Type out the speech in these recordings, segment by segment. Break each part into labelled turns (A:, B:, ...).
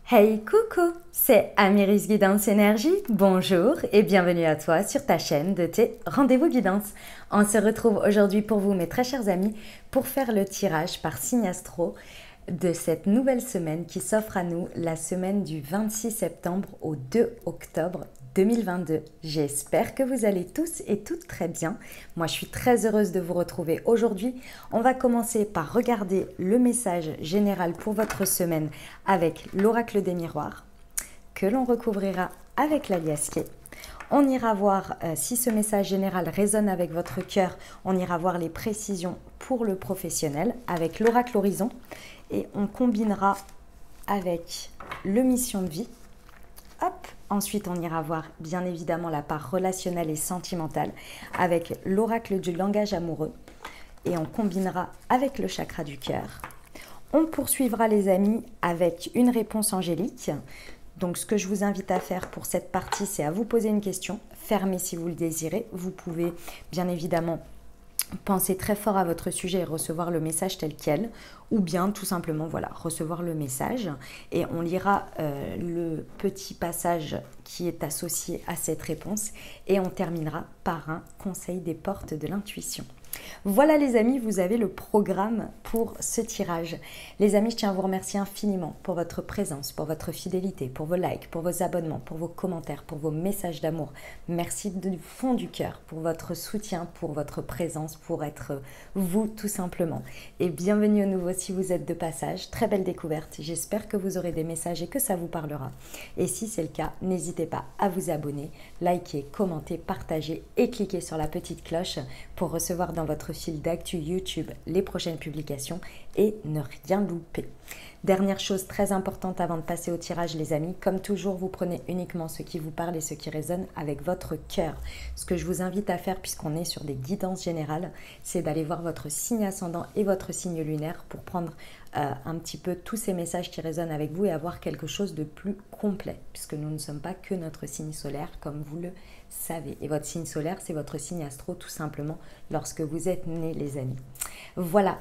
A: Hey coucou, c'est Amiris Guidance Énergie, bonjour et bienvenue à toi sur ta chaîne de tes rendez-vous guidance. On se retrouve aujourd'hui pour vous mes très chers amis pour faire le tirage par signe astro de cette nouvelle semaine qui s'offre à nous, la semaine du 26 septembre au 2 octobre 2022. J'espère que vous allez tous et toutes très bien. Moi, je suis très heureuse de vous retrouver aujourd'hui. On va commencer par regarder le message général pour votre semaine avec l'oracle des miroirs que l'on recouvrira avec l'aliasqué. On ira voir si ce message général résonne avec votre cœur. On ira voir les précisions pour le professionnel avec l'oracle horizon. Et on combinera avec le mission de vie. Hop. Ensuite, on ira voir bien évidemment la part relationnelle et sentimentale avec l'oracle du langage amoureux. Et on combinera avec le chakra du cœur. On poursuivra les amis avec une réponse angélique. Donc ce que je vous invite à faire pour cette partie, c'est à vous poser une question. Fermez si vous le désirez. Vous pouvez bien évidemment pensez très fort à votre sujet et recevoir le message tel quel, ou bien tout simplement voilà, recevoir le message et on lira le petit passage qui est associé à cette réponse et on terminera par un conseil des portes de l'intuition. Voilà les amis, vous avez le programme pour ce tirage. Les amis, je tiens à vous remercier infiniment pour votre présence, pour votre fidélité, pour vos likes, pour vos abonnements, pour vos commentaires, pour vos messages d'amour. Merci du fond du cœur pour votre soutien, pour votre présence, pour être vous tout simplement. Et bienvenue à nouveau si vous êtes de passage. Très belle découverte. J'espère que vous aurez des messages et que ça vous parlera. Et si c'est le cas, n'hésitez pas à vous abonner, liker, commenter, partager et cliquer sur la petite cloche pour recevoir dans votre fil d'actu YouTube les prochaines publications et ne rien louper. Dernière chose très importante avant de passer au tirage les amis, comme toujours vous prenez uniquement ce qui vous parle et ce qui résonne avec votre cœur. Ce que je vous invite à faire puisqu'on est sur des guidances générales, c'est d'aller voir votre signe ascendant et votre signe lunaire pour prendre un petit peu tous ces messages qui résonnent avec vous et avoir quelque chose de plus complet puisque nous ne sommes pas que notre signe solaire comme vous le savez. Et votre signe solaire, c'est votre signe astro tout simplement lorsque vous êtes nés les amis. Voilà,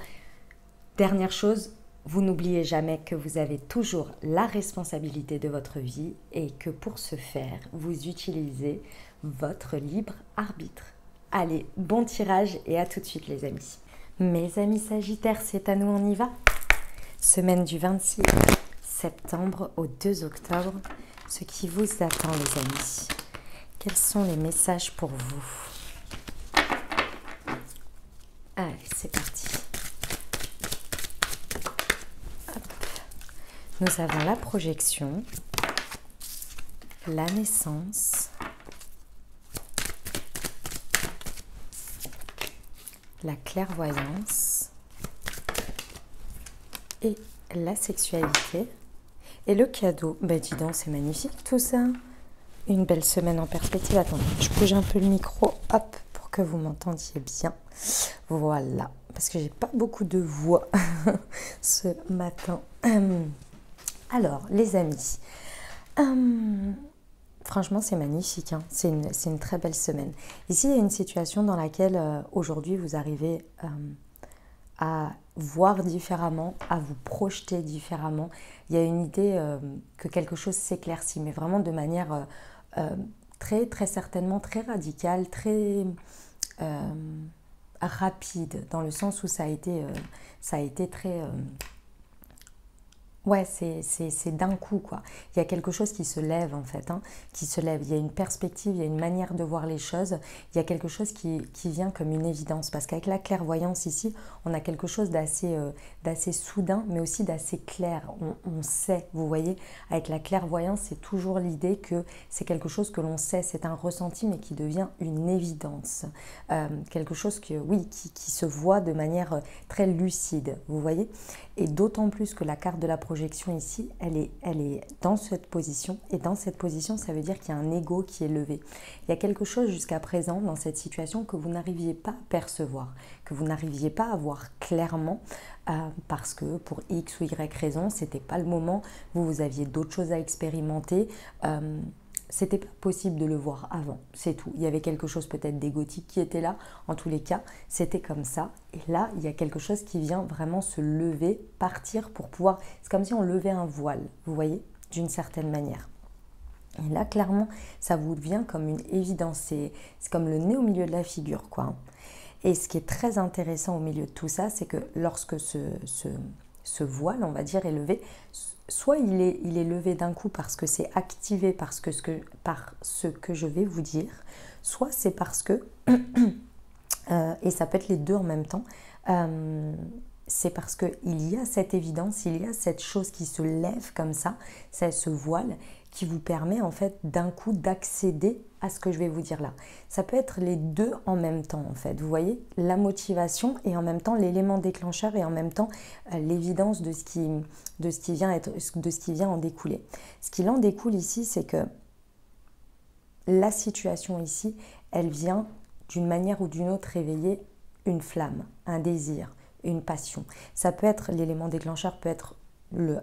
A: dernière chose, vous n'oubliez jamais que vous avez toujours la responsabilité de votre vie et que pour ce faire, vous utilisez votre libre arbitre. Allez, bon tirage et à tout de suite les amis. Mes amis Sagittaires, c'est à nous, on y va. Semaine du 26 septembre au 2 octobre, ce qui vous attend les amis. Quels sont les messages pour vous? Allez, c'est parti. Hop. Nous avons la projection, la naissance, la clairvoyance et la sexualité. Et le cadeau, bah dis donc, c'est magnifique tout ça. Une belle semaine en perspective. Attendez, je bouge un peu le micro, hop, pour que vous m'entendiez bien. Voilà, parce que j'ai pas beaucoup de voix ce matin. Alors, les amis, franchement, c'est magnifique. Hein. C'est une très belle semaine. Ici, il y a une situation dans laquelle aujourd'hui, vous arrivez à voir différemment, à vous projeter différemment. Il y a une idée que quelque chose s'éclaircit, mais vraiment de manière très, très certainement très radicale, très rapide, dans le sens où ça a été très... Ouais, c'est d'un coup, quoi. Il y a quelque chose qui se lève, en fait, hein, qui se lève. Il y a une perspective, il y a une manière de voir les choses. Il y a quelque chose qui vient comme une évidence. Parce qu'avec la clairvoyance ici, on a quelque chose d'assez soudain, mais aussi d'assez clair. On sait, vous voyez. Avec la clairvoyance, c'est toujours l'idée que c'est quelque chose que l'on sait. C'est un ressenti, mais qui devient une évidence. Quelque chose qui se voit de manière très lucide, vous voyez. Et d'autant plus que la carte de la projection ici, elle est dans cette position. Et dans cette position, ça veut dire qu'il y a un ego qui est levé. Il y a quelque chose jusqu'à présent dans cette situation que vous n'arriviez pas à percevoir, que vous n'arriviez pas à voir clairement parce que pour X ou Y raison, c'était pas le moment. Vous aviez d'autres choses à expérimenter. C'était pas possible de le voir avant, c'est tout. Il y avait quelque chose peut-être d'égotique qui était là. En tous les cas, c'était comme ça. Et là, il y a quelque chose qui vient vraiment se lever, partir pour pouvoir... C'est comme si on levait un voile, vous voyez ? d'une certaine manière. Et là, clairement, ça vous devient comme une évidence. C'est comme le nez au milieu de la figure, quoi. Et ce qui est très intéressant au milieu de tout ça, c'est que lorsque ce voile, on va dire, est levé, soit il est levé d'un coup parce que c'est activé par ce que je vais vous dire, soit c'est parce que, et ça peut être les deux en même temps, c'est parce qu'il y a cette évidence, il y a cette chose qui se lève comme ça, c'est ce voile qui vous permet en fait d'un coup d'accéder à ce que je vais vous dire là. Ça peut être les deux en même temps en fait, vous voyez, la motivation et en même temps l'élément déclencheur et en même temps l'évidence de ce qui vient en découler. Ce qui en découle ici, c'est que la situation ici, elle vient d'une manière ou d'une autre réveiller une flamme, un désir, une passion. Ça peut être, l'élément déclencheur peut être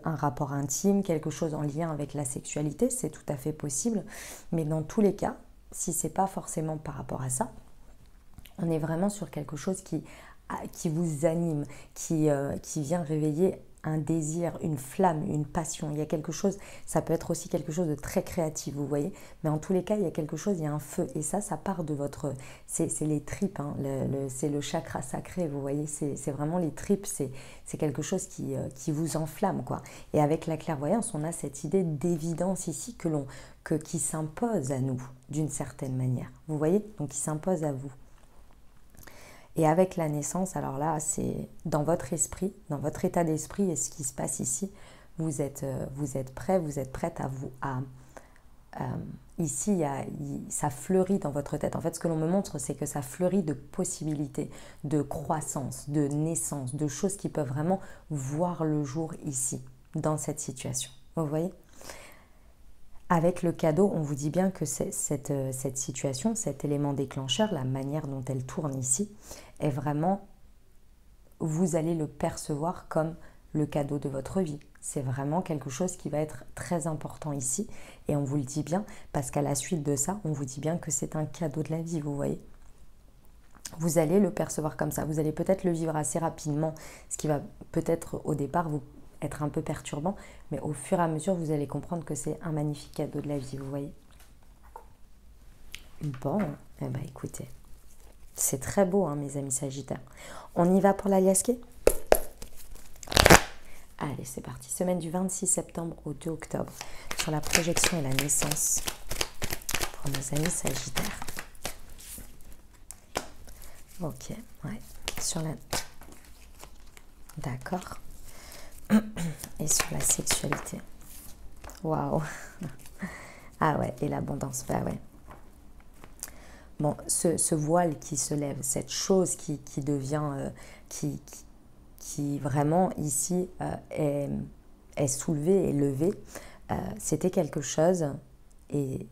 A: un rapport intime, quelque chose en lien avec la sexualité, c'est tout à fait possible. Mais dans tous les cas, si ce n'est pas forcément par rapport à ça, on est vraiment sur quelque chose qui vous anime, qui vient réveiller un désir, une flamme, une passion. Il y a quelque chose, ça peut être aussi quelque chose de très créatif, vous voyez. Mais en tous les cas, il y a quelque chose, il y a un feu. Et ça part de votre... C'est les tripes, hein, c'est le chakra sacré, vous voyez. C'est vraiment les tripes, c'est quelque chose qui vous enflamme, quoi. Et avec la clairvoyance, on a cette idée d'évidence ici qui s'impose à nous, d'une certaine manière. Vous voyez? Donc, qui s'impose à vous. Et avec la naissance, alors là, c'est dans votre esprit, dans votre état d'esprit et ce qui se passe ici, vous êtes prêt, vous êtes prête ici, ça fleurit dans votre tête. En fait, ce que l'on me montre, c'est que ça fleurit de possibilités, de croissance, de naissance, de choses qui peuvent vraiment voir le jour ici, dans cette situation. Vous voyez ? Avec le cadeau, on vous dit bien que cette situation, cet élément déclencheur, la manière dont elle tourne ici, est vraiment, vous allez le percevoir comme le cadeau de votre vie. C'est vraiment quelque chose qui va être très important ici. Et on vous le dit bien, parce qu'à la suite de ça, on vous dit bien que c'est un cadeau de la vie, vous voyez. Vous allez le percevoir comme ça. Vous allez peut-être le vivre assez rapidement, ce qui va peut-être au départ vous être un peu perturbant, mais au fur et à mesure, vous allez comprendre que c'est un magnifique cadeau de la vie, vous voyez. Bon, eh ben écoutez, c'est très beau, hein, mes amis Sagittaires. On y va pour l'aliasqué ? Allez, c'est parti. Semaine du 26 septembre au 2 octobre, sur la projection et la naissance pour nos amis Sagittaires. Ok, ouais, sur la... D'accord. Et sur la sexualité. Waouh. Ah ouais, et l'abondance, bah ouais. Bon, ce voile qui se lève, cette chose qui devient, qui vraiment ici est soulevée et levée, c'était quelque chose, et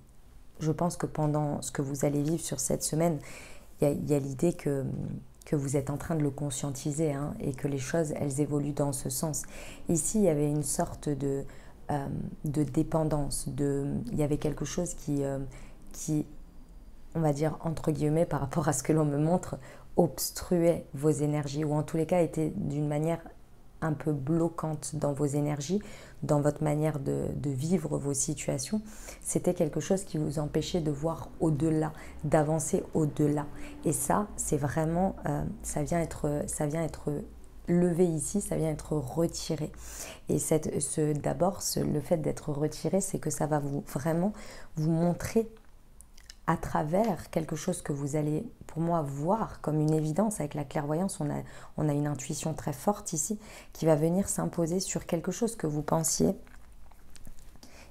A: je pense que pendant ce que vous allez vivre sur cette semaine, il y a l'idée que vous êtes en train de le conscientiser, hein, et que les choses, elles évoluent dans ce sens. Ici, il y avait une sorte de dépendance, il y avait quelque chose qui, on va dire, entre guillemets, par rapport à ce que l'on me montre, obstruait vos énergies, ou en tous les cas était d'une manière un peu bloquante dans vos énergies, dans votre manière de vivre vos situations. C'était quelque chose qui vous empêchait de voir au-delà, d'avancer au-delà. Et ça, c'est vraiment, ça vient être levé ici, ça vient être retiré. Et d'abord, le fait d'être retiré, c'est que ça va vraiment vous montrer à travers quelque chose que vous allez, pour moi, voir comme une évidence. Avec la clairvoyance, on a une intuition très forte ici qui va venir s'imposer sur quelque chose que vous pensiez.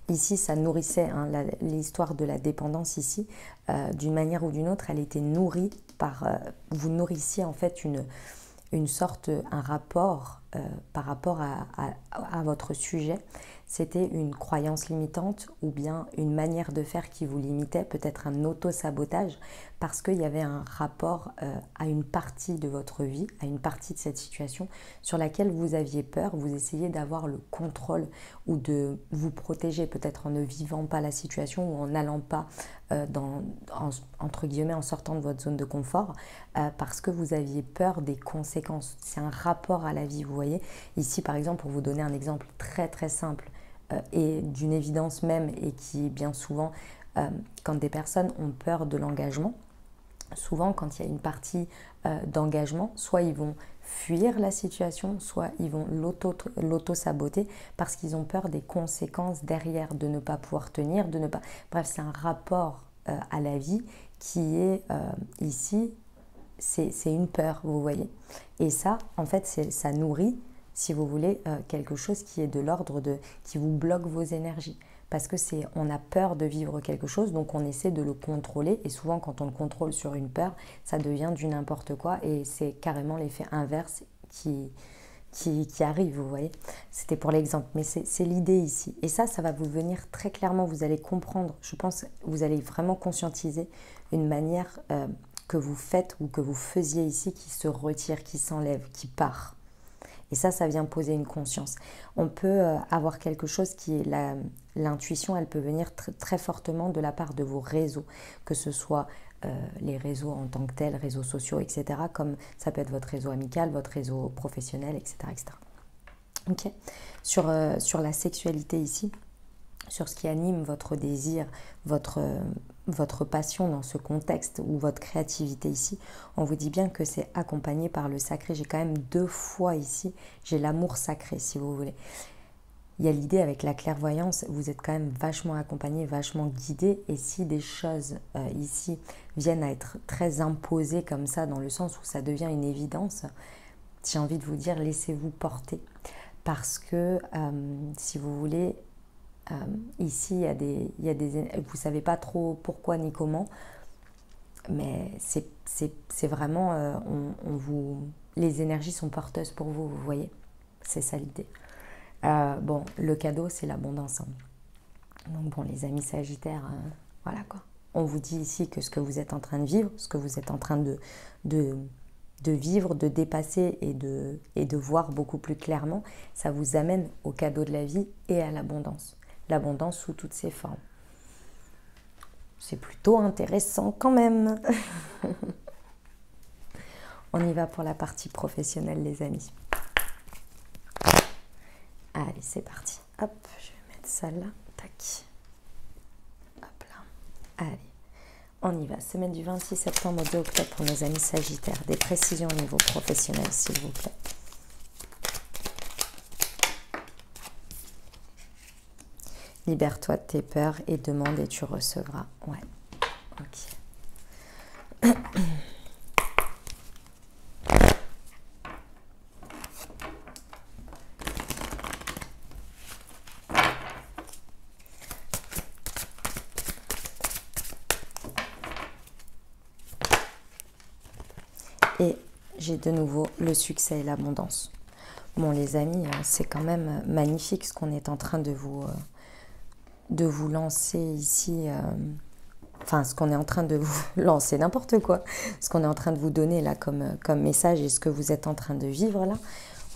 A: Ici, ça nourrissait, hein, l'histoire de la dépendance ici, d'une manière ou d'une autre, elle était nourrie par... vous nourrissiez en fait une sorte, un rapport par rapport à votre sujet. C'était une croyance limitante ou bien une manière de faire qui vous limitait, peut-être un auto-sabotage, parce qu'il y avait un rapport à une partie de votre vie, à une partie de cette situation sur laquelle vous aviez peur, vous essayez d'avoir le contrôle ou de vous protéger, peut-être en ne vivant pas la situation ou en n'allant pas entre guillemets, en sortant de votre zone de confort, parce que vous aviez peur des conséquences. C'est un rapport à la vie, vous voyez. Ici, par exemple, pour vous donner un exemple très très simple, est d'une évidence même et qui bien souvent, quand des personnes ont peur de l'engagement, souvent quand il y a une partie d'engagement, soit ils vont fuir la situation, soit ils vont l'auto-saboter parce qu'ils ont peur des conséquences derrière, de ne pas pouvoir tenir, de ne pas... Bref, c'est un rapport à la vie qui est ici, c'est une peur, vous voyez. Et ça, en fait, ça nourrit, si vous voulez, quelque chose qui est de l'ordre de... qui vous bloque vos énergies. Parce que on a peur de vivre quelque chose, donc on essaie de le contrôler. Et souvent, quand on le contrôle sur une peur, ça devient du n'importe quoi. Et c'est carrément l'effet inverse qui arrive, vous voyez. C'était pour l'exemple, mais c'est l'idée ici. Et ça va vous venir très clairement. Vous allez comprendre, je pense, vous allez vraiment conscientiser une manière que vous faites ou que vous faisiez ici qui se retire, qui s'enlève, qui part. Et ça vient poser une conscience. On peut avoir quelque chose qui est l'intuition, elle peut venir très fortement de la part de vos réseaux, que ce soit les réseaux en tant que tels, réseaux sociaux, etc. Comme ça peut être votre réseau amical, votre réseau professionnel, etc. etc. Okay. Sur la sexualité ici, sur ce qui anime votre désir, votre passion dans ce contexte ou votre créativité ici, on vous dit bien que c'est accompagné par le sacré. J'ai quand même 2 fois ici, j'ai l'amour sacré si vous voulez. Il y a l'idée avec la clairvoyance, vous êtes quand même vachement accompagné, vachement guidé. Et si des choses ici viennent à être très imposées comme ça, dans le sens où ça devient une évidence, j'ai envie de vous dire, laissez-vous porter. Parce que, si vous voulez, ici, il y a des, vous ne savez pas trop pourquoi ni comment, mais c'est vraiment, les énergies sont porteuses pour vous, vous voyez, c'est ça l'idée. Bon, le cadeau, c'est l'abondance. Donc bon, les amis sagittaires, voilà quoi. On vous dit ici que ce que vous êtes en train de vivre, ce que vous êtes en train de vivre, de dépasser et de voir beaucoup plus clairement, ça vous amène au cadeau de la vie et à l'abondance. L'abondance sous toutes ses formes. C'est plutôt intéressant quand même. On y va pour la partie professionnelle, les amis. Allez, c'est parti. Hop, je vais mettre ça là. Tac. Hop là. Allez, on y va. Semaine du 26 septembre au 2 octobre pour nos amis sagittaires. Des précisions au niveau professionnel, s'il vous plaît. Libère-toi de tes peurs et demande et tu recevras. Ouais, ok. Et j'ai de nouveau le succès et l'abondance. Bon les amis, c'est quand même magnifique ce qu'on est en train de vous lancer ici, enfin ce qu'on est en train de vous lancer, n'importe quoi, ce qu'on est en train de vous donner là comme message et ce que vous êtes en train de vivre là,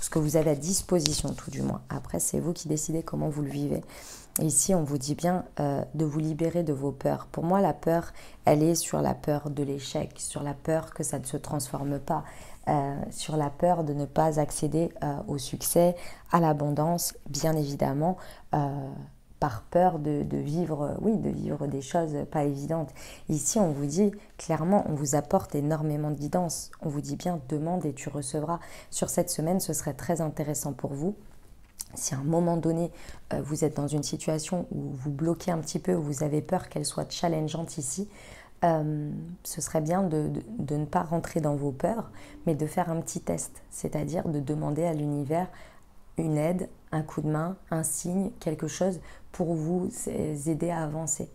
A: ce que vous avez à disposition tout du moins. Après c'est vous qui décidez comment vous le vivez. Et ici on vous dit bien de vous libérer de vos peurs. Pour moi la peur, elle est sur la peur de l'échec, sur la peur que ça ne se transforme pas, sur la peur de ne pas accéder au succès, à l'abondance, bien évidemment, par peur de vivre, oui, de vivre des choses pas évidentes. Ici, on vous dit clairement, on vous apporte énormément de guidance. On vous dit bien, demande et tu recevras. Sur cette semaine, ce serait très intéressant pour vous. Si à un moment donné, vous êtes dans une situation où vous bloquez un petit peu, où vous avez peur qu'elle soit challengeante ici, ce serait bien de ne pas rentrer dans vos peurs, mais de faire un petit test, c'est-à-dire de demander à l'univers une aide, un coup de main, un signe, quelque chose pour vous aider à avancer.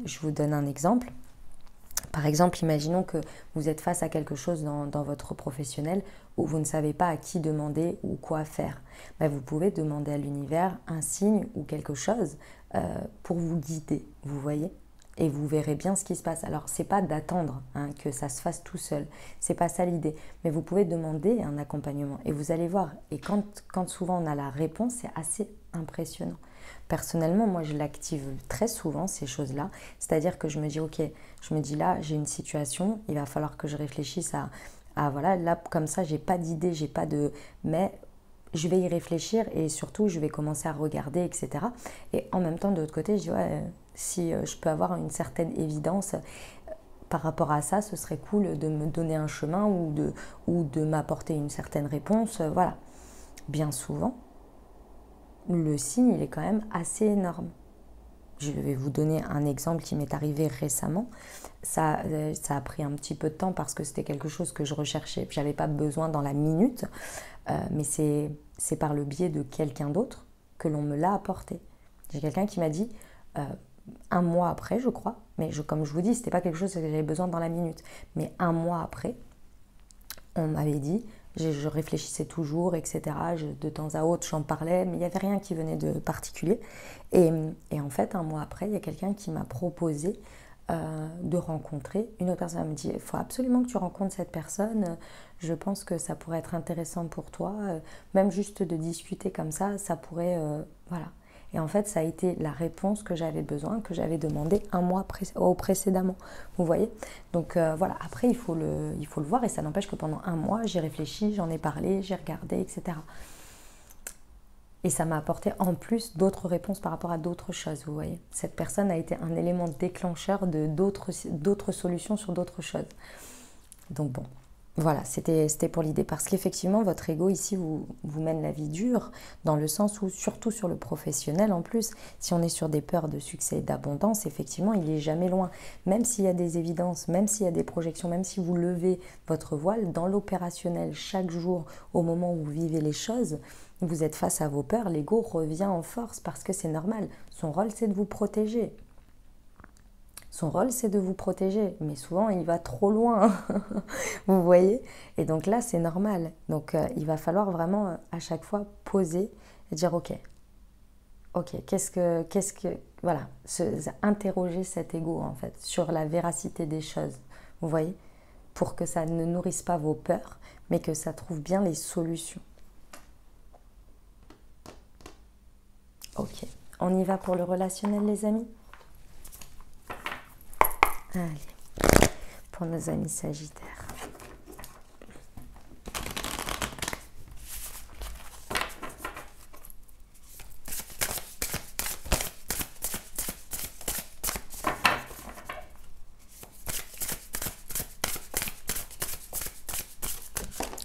A: Je vous donne un exemple. Par exemple, imaginons que vous êtes face à quelque chose dans votre professionnel où vous ne savez pas à qui demander ou quoi faire. Ben, vous pouvez demander à l'univers un signe ou quelque chose pour vous guider, vous voyez ? Et vous verrez bien ce qui se passe. Alors, ce n'est pas d'attendre que ça se fasse tout seul. Ce n'est pas ça l'idée. Mais vous pouvez demander un accompagnement et vous allez voir. Et quand souvent on a la réponse, c'est assez impressionnant. Personnellement, moi, je l'active très souvent, ces choses-là. C'est-à-dire que je me dis, ok, je me dis là, j'ai une situation, il va falloir que je réfléchisse à voilà, là, comme ça, j'ai pas d'idée, j'ai pas de... Mais je vais y réfléchir et surtout, je vais commencer à regarder, etc. Et en même temps, de l'autre côté, je dis, ouais, si je peux avoir une certaine évidence par rapport à ça, ce serait cool de me donner un chemin ou de m'apporter une certaine réponse. Voilà. Bien souvent, le signe, il est quand même assez énorme. Je vais vous donner un exemple qui m'est arrivé récemment. Ça a pris un petit peu de temps parce que c'était quelque chose que je recherchais. Je n'avais pas besoin dans la minute, mais c'est par le biais de quelqu'un d'autre que l'on me l'a apporté. J'ai quelqu'un qui m'a dit, un mois après, je crois, mais comme je vous dis, ce n'était pas quelque chose que j'avais besoin dans la minute, mais un mois après, on m'avait dit, je réfléchissais toujours, etc. De temps à autre, j'en parlais, mais il n'y avait rien qui venait de particulier. Et en fait, un mois après, il y a quelqu'un qui m'a proposé de rencontrer une autre personne. Elle me dit, il faut absolument que tu rencontres cette personne, je pense que ça pourrait être intéressant pour toi, même juste de discuter comme ça pourrait... voilà. Et en fait, ça a été la réponse que j'avais besoin, que j'avais demandé un mois précédemment. Vous voyez? Donc voilà, après, il faut le voir. Et ça n'empêche que pendant un mois, j'ai réfléchi, j'en ai parlé, j'ai regardé, etc. Et ça m'a apporté en plus d'autres réponses par rapport à d'autres choses, vous voyez. Cette personne a été un élément déclencheur de d'autres solutions sur d'autres choses. Donc bon, voilà, c'était pour l'idée. Parce qu'effectivement, votre ego ici vous mène la vie dure, dans le sens où, surtout sur le professionnel en plus, si on est sur des peurs de succès et d'abondance, effectivement, il n'est jamais loin. Même s'il y a des évidences, même s'il y a des projections, même si vous levez votre voile, dans l'opérationnel, chaque jour, au moment où vous vivez les choses, vous êtes face à vos peurs, l'ego revient en force parce que c'est normal. Son rôle, c'est de vous protéger. Son rôle, c'est de vous protéger, mais souvent, il va trop loin, vous voyez? Et donc là, c'est normal. Donc, il va falloir vraiment, à chaque fois, poser et dire, ok, voilà, interroger cet ego, en fait, sur la véracité des choses, vous voyez? Pour que ça ne nourrisse pas vos peurs, mais que ça trouve bien les solutions. Ok, on y va pour le relationnel, les amis? Allez, pour nos amis sagittaires.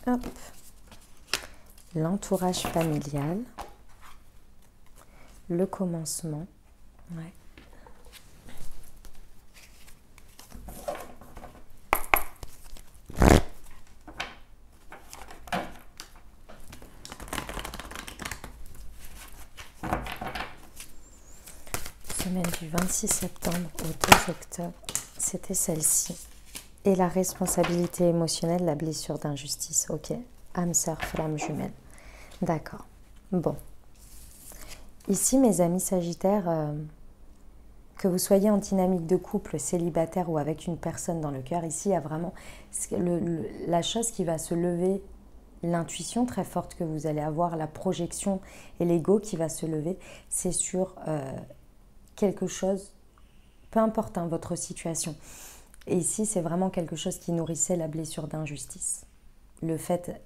A: Hop. L'entourage familial. Le commencement. Ouais. Semaine du 26 septembre au 2 octobre, c'était celle-ci. Et la responsabilité émotionnelle, la blessure d'injustice. Ok, âme sœur, flamme jumelle. D'accord. Bon. Ici, mes amis sagittaires, que vous soyez en dynamique de couple, célibataire ou avec une personne dans le cœur, ici, il y a vraiment la chose qui va se lever, l'intuition très forte que vous allez avoir, la projection et l'ego qui va se lever, c'est sur quelque chose, peu importe hein, votre situation. Et ici, c'est vraiment quelque chose qui nourrissait la blessure d'injustice.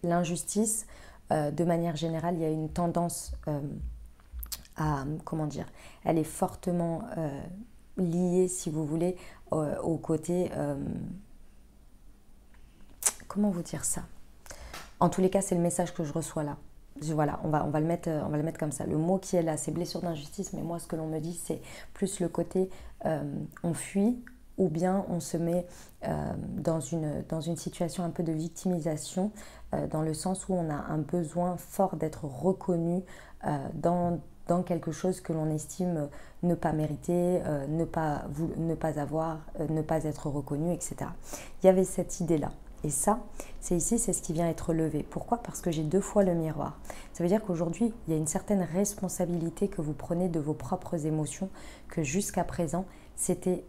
A: L'injustice, de manière générale, il y a une tendance à, comment dire, elle est fortement liée, si vous voulez, au côté, comment vous dire ça? En tous les cas, c'est le message que je reçois là. Voilà, on va le mettre comme ça. Le mot qui est là, c'est blessure d'injustice, mais moi, ce que l'on me dit, c'est plus le côté on fuit ou bien on se met dans une situation un peu de victimisation, dans le sens où on a un besoin fort d'être reconnu dans quelque chose que l'on estime ne pas mériter, ne pas avoir, ne pas être reconnu, etc. Il y avait cette idée-là. Et ça, c'est ce qui vient être levé. Pourquoi? Parce que j'ai 2 fois le miroir. Ça veut dire qu'aujourd'hui, il y a une certaine responsabilité que vous prenez de vos propres émotions, que jusqu'à présent, c'était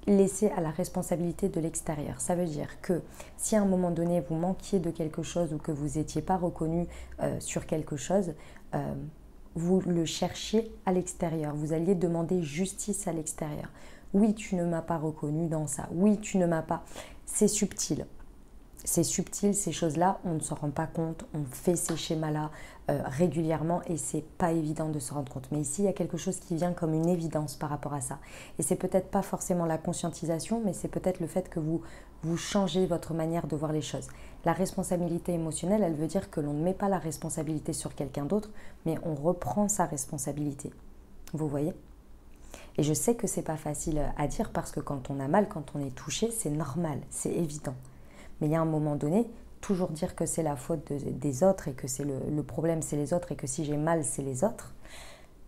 A: laissé à la responsabilité de l'extérieur. Ça veut dire que si à un moment donné, vous manquiez de quelque chose ou que vous n'étiez pas reconnu sur quelque chose, vous le cherchiez à l'extérieur. Vous alliez demander justice à l'extérieur. Oui, tu ne m'as pas reconnu dans ça. Oui, tu ne m'as pas... C'est subtil. c'est subtil, ces choses-là, on ne s'en rend pas compte, on fait ces schémas-là régulièrement et c'est pas évident de se rendre compte. Mais ici, il y a quelque chose qui vient comme une évidence par rapport à ça. Et c'est peut-être pas forcément la conscientisation, mais c'est peut-être le fait que vous changez votre manière de voir les choses. La responsabilité émotionnelle, elle veut dire que l'on ne met pas la responsabilité sur quelqu'un d'autre, mais on reprend sa responsabilité. Vous voyez ? Et je sais que c'est pas facile à dire parce que quand on a mal, quand on est touché, c'est normal, c'est évident. Mais il y a un moment donné, toujours dire que c'est la faute des autres et que c'est le problème c'est les autres et que si j'ai mal c'est les autres,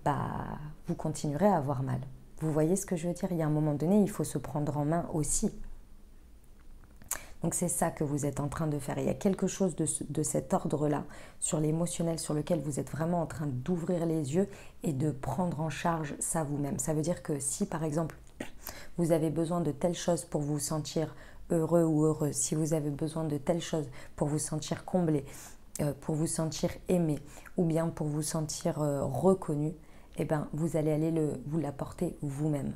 A: bah vous continuerez à avoir mal. Vous voyez ce que je veux dire? Il y a un moment donné, il faut se prendre en main aussi. Donc c'est ça que vous êtes en train de faire. Il y a quelque chose de cet ordre-là sur l'émotionnel sur lequel vous êtes vraiment en train d'ouvrir les yeux et de prendre en charge ça vous-même. Ça veut dire que si par exemple vous avez besoin de telle chose pour vous sentir heureux ou heureuse, si vous avez besoin de telle chose pour vous sentir comblé, pour vous sentir aimé ou bien pour vous sentir reconnu, eh ben, vous allez vous l'apporter vous-même.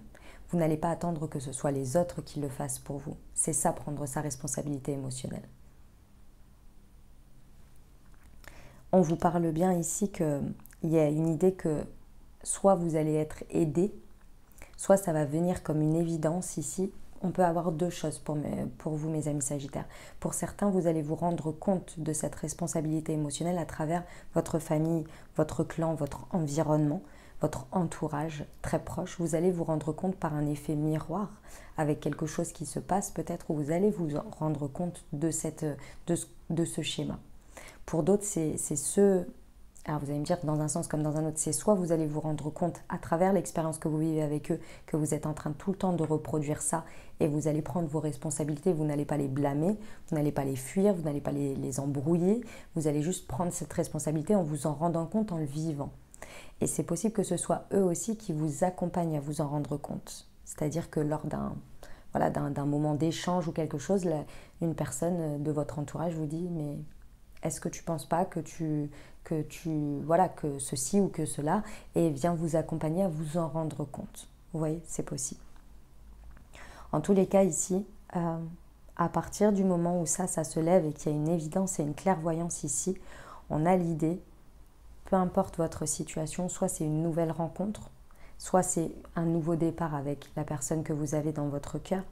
A: Vous n'allez pas attendre que ce soit les autres qui le fassent pour vous. C'est ça, prendre sa responsabilité émotionnelle. On vous parle bien ici qu'il y a une idée que soit vous allez être aidé, soit ça va venir comme une évidence ici. On peut avoir deux choses pour vous, mes amis Sagittaires. Pour certains, vous allez vous rendre compte de cette responsabilité émotionnelle à travers votre famille, votre clan, votre environnement, votre entourage très proche. Vous allez vous rendre compte par un effet miroir avec quelque chose qui se passe peut-être où vous allez vous rendre compte de ce schéma. Pour d'autres, c'est ce... Alors vous allez me dire dans un sens comme dans un autre, c'est soit vous allez vous rendre compte à travers l'expérience que vous vivez avec eux que vous êtes en train tout le temps de reproduire ça et vous allez prendre vos responsabilités, vous n'allez pas les blâmer, vous n'allez pas les fuir, vous n'allez pas les embrouiller, vous allez juste prendre cette responsabilité en vous en rendant compte en le vivant. Et c'est possible que ce soit eux aussi qui vous accompagnent à vous en rendre compte. C'est-à-dire que lors d'un moment d'échange ou quelque chose, une personne de votre entourage vous dit « mais est-ce que tu ne penses pas que ceci ou que cela » et vient vous accompagner à vous en rendre compte. Vous voyez, c'est possible. En tous les cas ici, à partir du moment où ça se lève et qu'il y a une évidence et une clairvoyance ici, on a l'idée, peu importe votre situation, soit c'est une nouvelle rencontre, soit c'est un nouveau départ avec la personne que vous avez dans votre cœur,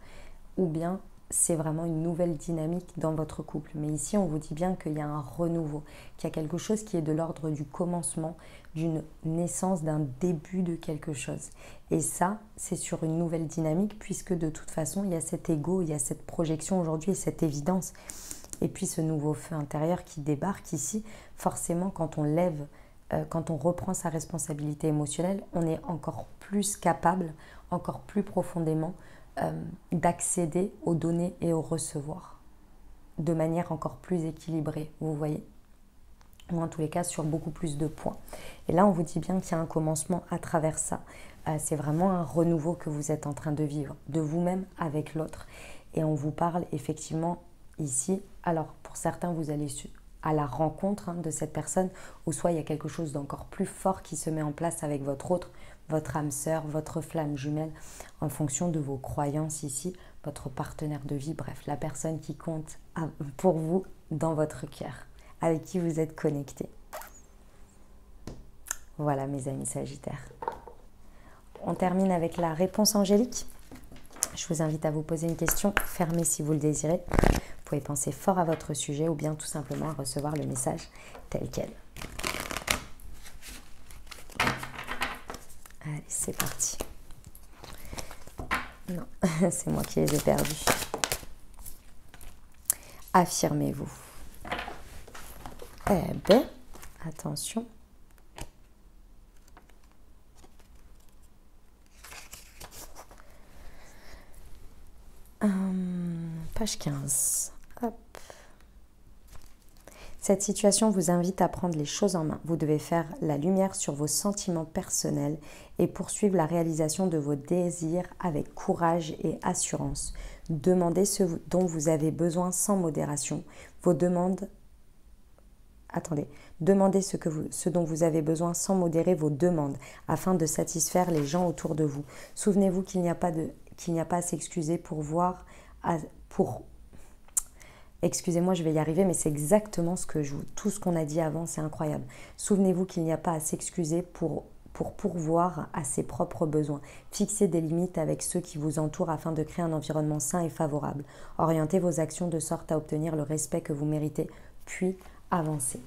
A: ou bien c'est vraiment une nouvelle dynamique dans votre couple. Mais ici, on vous dit bien qu'il y a un renouveau, qu'il y a quelque chose qui est de l'ordre du commencement, d'une naissance, d'un début de quelque chose. Et ça, c'est sur une nouvelle dynamique, puisque de toute façon, il y a cet ego, il y a cette projection aujourd'hui et cette évidence. Et puis ce nouveau feu intérieur qui débarque ici, forcément, quand on reprend sa responsabilité émotionnelle, on est encore plus capable, encore plus profondément d'accéder aux données et au recevoir de manière encore plus équilibrée, vous voyez, ou en tous les cas sur beaucoup plus de points. Et là, on vous dit bien qu'il y a un commencement à travers ça. C'est vraiment un renouveau que vous êtes en train de vivre, de vous-même avec l'autre. Et on vous parle effectivement ici, alors pour certains, vous allez à la rencontre de cette personne, ou soit il y a quelque chose d'encore plus fort qui se met en place avec votre âme sœur, votre flamme jumelle, en fonction de vos croyances ici, votre partenaire de vie, bref, la personne qui compte pour vous dans votre cœur, avec qui vous êtes connectés. Voilà mes amis Sagittaires. On termine avec la réponse angélique. Je vous invite à vous poser une question, fermez si vous le désirez. Vous pouvez penser fort à votre sujet ou bien tout simplement à recevoir le message tel quel. Allez, c'est parti. Non, c'est moi qui les ai perdus. Affirmez-vous. Eh ben, attention. Page 15. Hop. Cette situation vous invite à prendre les choses en main. Vous devez faire la lumière sur vos sentiments personnels et poursuivre la réalisation de vos désirs avec courage et assurance. Demandez ce dont vous avez besoin sans modération. Demandez ce dont vous avez besoin sans modérer vos demandes afin de satisfaire les gens autour de vous. Souvenez-vous qu'il n'y a pas à s'excuser pour Excusez-moi, je vais y arriver, mais c'est exactement ce que je vous... Tout ce qu'on a dit avant, c'est incroyable. Souvenez-vous qu'il n'y a pas à s'excuser pour pourvoir à ses propres besoins. Fixez des limites avec ceux qui vous entourent afin de créer un environnement sain et favorable. Orientez vos actions de sorte à obtenir le respect que vous méritez, puis avancez.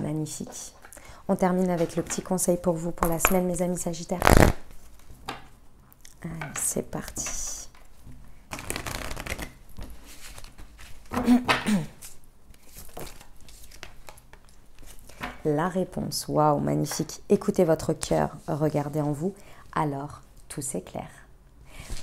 A: Magnifique. On termine avec le petit conseil pour vous pour la semaine, mes amis Sagittaires. Allez, c'est parti. La réponse, waouh, magnifique. Écoutez votre cœur, regardez en vous, alors tout s'éclaire.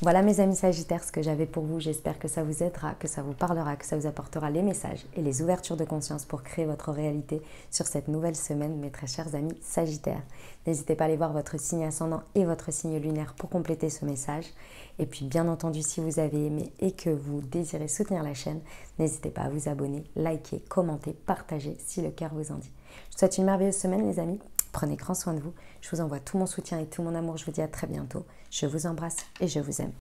A: Voilà mes amis Sagittaires, ce que j'avais pour vous. J'espère que ça vous aidera, que ça vous parlera, que ça vous apportera les messages et les ouvertures de conscience pour créer votre réalité sur cette nouvelle semaine, mes très chers amis Sagittaires. N'hésitez pas à aller voir votre signe ascendant et votre signe lunaire pour compléter ce message. Et puis bien entendu, si vous avez aimé et que vous désirez soutenir la chaîne, n'hésitez pas à vous abonner, liker, commenter, partager si le cœur vous en dit. Je vous souhaite une merveilleuse semaine les amis. Prenez grand soin de vous. Je vous envoie tout mon soutien et tout mon amour. Je vous dis à très bientôt. Je vous embrasse et je vous aime.